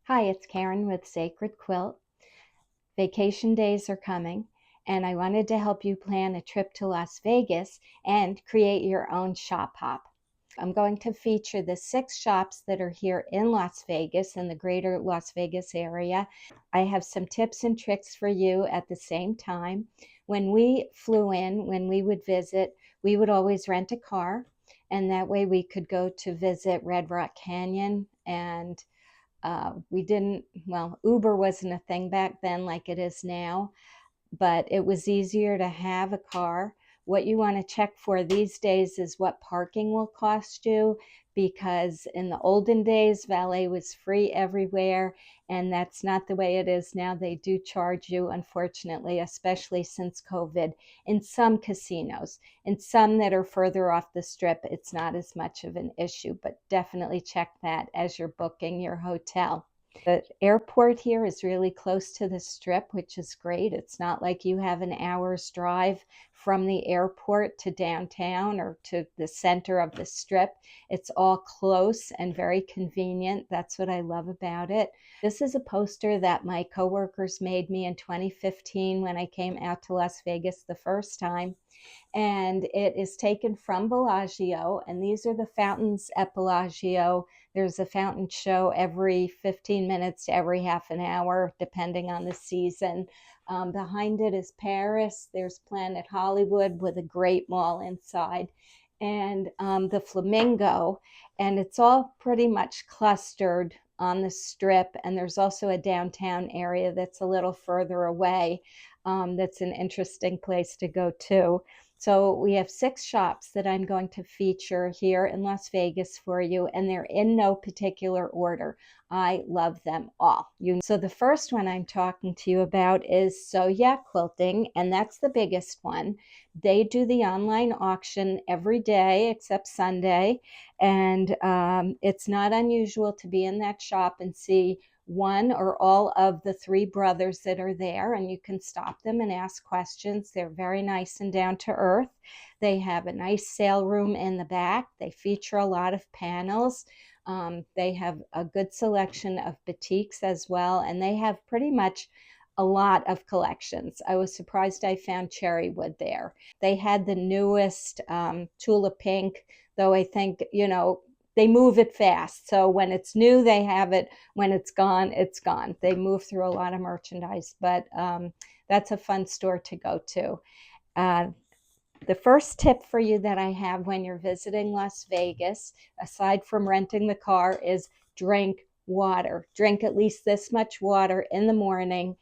Hi, it's Karen with Sacred Quilt. Vacation days are coming, and I wanted to help you plan a trip to Las Vegas and create your own shop hop. I'm going to feature the 6 shops that are here in Las Vegas, in the greater Las Vegas area. I have some tips and tricks for you at the same time. When we flew in, when we would visit, we would always rent a car, and that way we could go to visit Red Rock Canyon. And we didn't, well, Uber wasn't a thing back then like it is now, but it was easier to have a car. What you want to check for these days is what parking will cost you, because in the olden days, valet was free everywhere, and that's not the way it is now. They do charge you, unfortunately, especially since COVID, in some casinos. In some that are further off the strip, it's not as much of an issue, but definitely check that as you're booking your hotel. The airport here is really close to the strip, which is great. It's not like you have an hour's drive from the airport to downtown or to the center of the strip. It's all close and very convenient. That's what I love about it. This is a poster that my coworkers made me in 2015 when I came out to Las Vegas the first time. And it is taken from Bellagio, and these are the fountains at Bellagio. There's a fountain show every 15 minutes to every half an hour, depending on the season. Behind it is Paris. There's Planet Hollywood with a great mall inside, and the Flamingo. And it's all pretty much clustered on the strip. And there's also a downtown area that's a little further away. That's an interesting place to go to. So we have 6 shops that I'm going to feature here in Las Vegas for you, and they're in no particular order. I love them all. So the first one I'm talking to you about is So Yeah Quilting, and that's the biggest one. They do the online auction every day except Sunday, and it's not unusual to be in that shop and see one or all of the 3 brothers that are there, and you can stop them and ask questions. They're very nice and down to earth. They have a nice sale room in the back. They feature a lot of panels. They have a good selection of batiks as well, and they have pretty much a lot of collections. I was surprised I found cherry wood there. They had the newest tulip pink, though I think, they move it fast. So when it's new, they have it. When it's gone, it's gone. They move through a lot of merchandise, but that's a fun store to go to. The first tip for you that I have when you're visiting Las Vegas, aside from renting the car, is drink water. Drink at least this much water in the morning.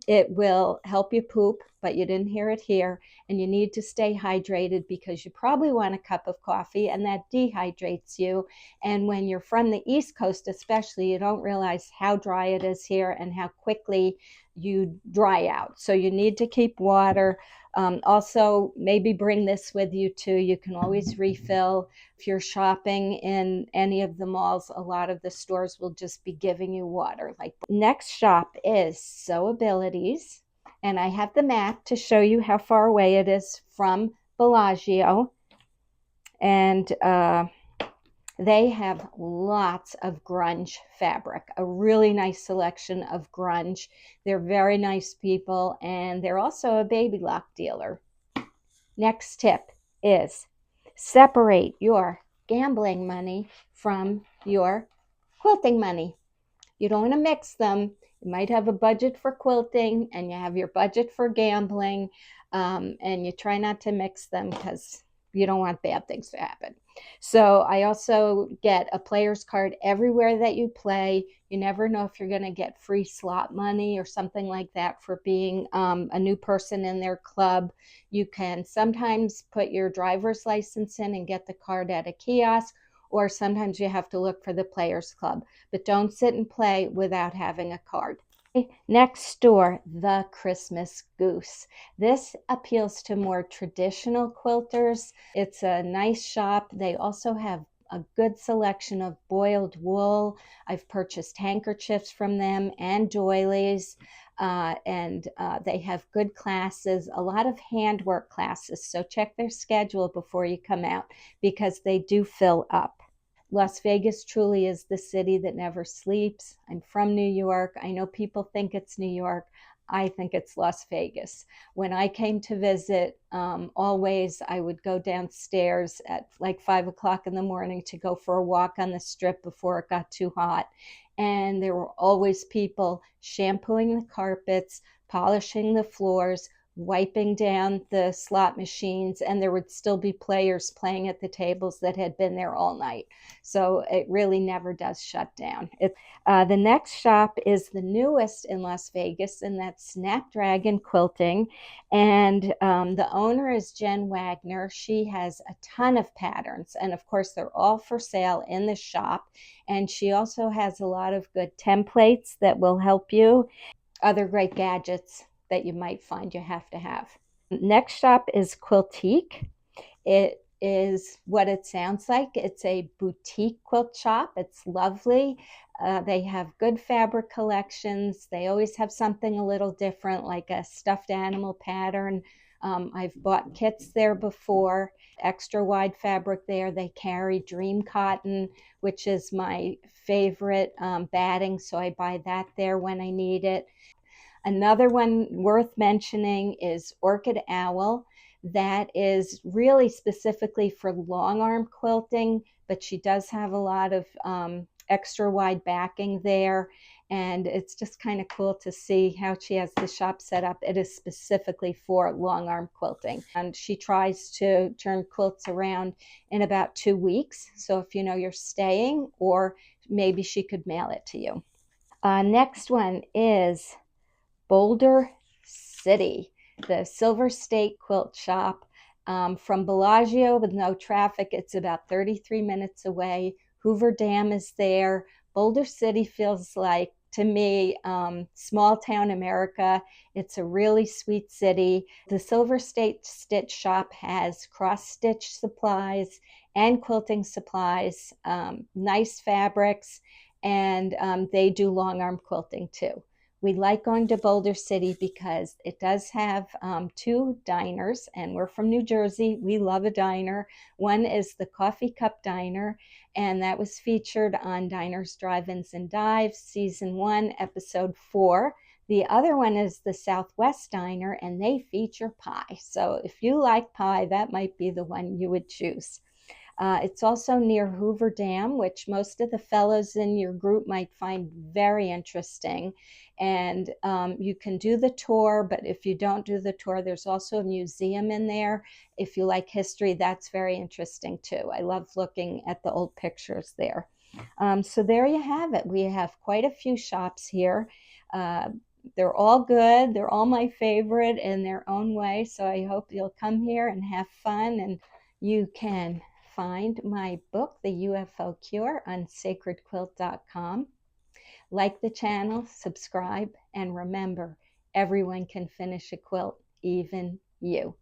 It will help you poop, but you didn't hear it here. And you need to stay hydrated because you probably want a cup of coffee, and that dehydrates you. And when you're from the East Coast especially, you don't realize how dry it is here and how quickly you dry out. So you need to keep water. Also, maybe bring this with you too. You can always refill. If you're shopping in any of the malls, a lot of the stores will just be giving you water. Like, next shop is Sewabilities, and I have the map to show you how far away it is from Bellagio. And they have lots of grunge fabric, a really nice selection of grunge. They're very nice people, and they're also a baby lock dealer. Next tip is separate your gambling money from your quilting money. You don't want to mix them. You might have a budget for quilting and you have your budget for gambling, and you try not to mix them because you don't want bad things to happen. So I also get a player's card everywhere that you play. You never know if you're going to get free slot money or something like that for being a new person in their club. You can sometimes put your driver's license in and get the card at a kiosk, or sometimes you have to look for the players club. But don't sit and play without having a card. Next door, The Christmas Goose. This appeals to more traditional quilters. It's a nice shop. They also have a good selection of boiled wool. I've purchased handkerchiefs from them and doilies, and they have good classes, a lot of handwork classes. So check their schedule before you come out because they do fill up. Las Vegas truly is the city that never sleeps. I'm from New York. I know people think it's New York. I think it's Las Vegas. When I came to visit, always I would go downstairs at like 5 o'clock in the morning to go for a walk on the strip before it got too hot. And there were always people shampooing the carpets, polishing the floors, wiping down the slot machines, and there would still be players playing at the tables that had been there all night. So it really never does shut down. The next shop is the newest in Las Vegas, and that's Snapdragon Quilting. And the owner is Jen Wagner. She has a ton of patterns, and of course, they're all for sale in the shop. And she also has a lot of good templates that will help you, other great gadgets that you might find you have to have. Next shop is Quiltique. It is what it sounds like. It's a boutique quilt shop. It's lovely. They have good fabric collections. They always have something a little different, like a stuffed animal pattern. I've bought kits there before. Extra wide fabric there. They carry Dream Cotton, which is my favorite batting, so I buy that there when I need it. Another one worth mentioning is Orchid Owl. That is really specifically for long arm quilting, but she does have a lot of extra wide backing there. And it's just kind of cool to see how she has the shop set up. It is specifically for long arm quilting. And she tries to turn quilts around in about 2 weeks. So if you know you're staying, or maybe she could mail it to you. Next one is Boulder City, the Silver State Quilt Shop. From Bellagio with no traffic, it's about 33 minutes away. Hoover Dam is there. Boulder City feels like, to me, small town America. It's a really sweet city. The Silver State Stitch Shop has cross-stitch supplies and quilting supplies, nice fabrics, and they do long arm quilting too. We like going to Boulder City because it does have 2 diners, and we're from New Jersey. We love a diner. One is the Coffee Cup Diner, and that was featured on Diners, Drive-Ins, and Dives, Season 1, Episode 4. The other one is the Southwest Diner, and they feature pie. So if you like pie, that might be the one you would choose. It's also near Hoover Dam, which most of the fellows in your group might find very interesting. And you can do the tour, but if you don't do the tour, there's also a museum in there. If you like history, that's very interesting too. I love looking at the old pictures there. So there you have it. We have quite a few shops here. They're all good. They're all my favorite in their own way. So I hope you'll come here and have fun. And you can find my book, The UFO Cure, on sacredquilt.com. Like the channel, subscribe, and remember, everyone can finish a quilt, even you.